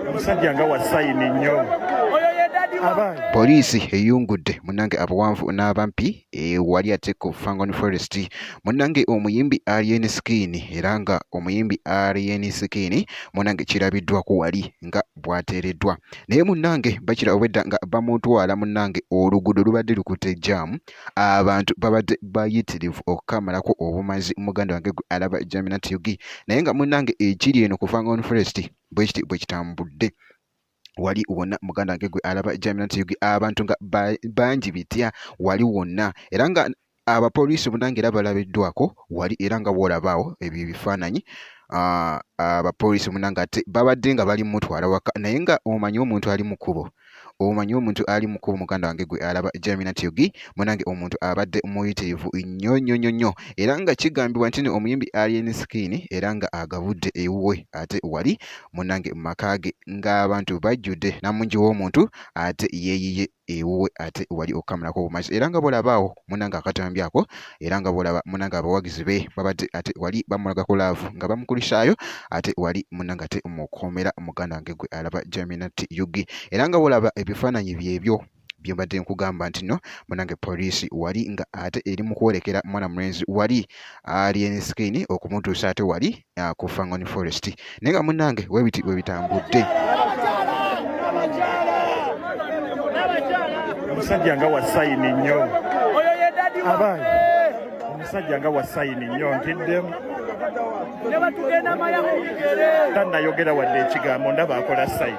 Omusajja nga wa sayini nnyo. Poliisi eyungudde munnange abawanvu n'abampi wali ate ku Fangon Forest. Munnange omuyimbi Alien Skin era nga omuyimbi Alien Skin munnange kirabiddwako wali nga bwateereddwa. Naye munnange bakira obwedda nga bamutwala munnange oluguudo lubadde lukutte jaamu. Abantu babadde bayitirivu okukamalako obumazi muganda wange gwe alaba Jaminat Yugi. Naye nga munnange ekiri eno ku Fangon Forest bwe kitambudde. Wali wonna muganda wange gwe alaba Jaminat Yugi abantu nga bangi bitya wali wonna era nga abapoliisi munnange era balabiddwako wali era nga bw'olabaawo ebyo ebifaananyi. Abapoliisi munnange ate babadde nga bali mutwala waka naye nga omanyi omuntu ali mu kkubo. Omanyi omuntu ali mu kkubo muganda wange gwe alaba Jaminat Yugi munnange omuntu abadde muyitirivu nnyo era nga kigambibwa nti omuyimbi Alien Skin era nga agabudde ewuwe ate wali munnange mu maka ge ng'abantu bajjudde namungi w'omuntu ate yeeyiye ewuwe ate wali okukamalako obumazi era nga bw'olabaawo munnange akatambi ako era nga bw'olaba munnange abawagizi be babadde ate wali bamulagako laavu nga bamukulisaayo ate wali munnange ate mukomera muganda wange gwe alaba Jaminat Yugi era nga bw'olaba ebifaananyi byebyo bye mbadde nkugamba nti no munnange poliisi wali nga ate eri mu kwolekera mwana mulenzi wali Alien Skin okumutuusa ate wali ku Fangon Forest naye nga munnange weebiti bwe bitambudde. Omusajja nga wa sayini nnyo. Omusajja nga wa sayini nnyo ntiddemu. Tannayogera wadde ekigambo ndaba akola sayini.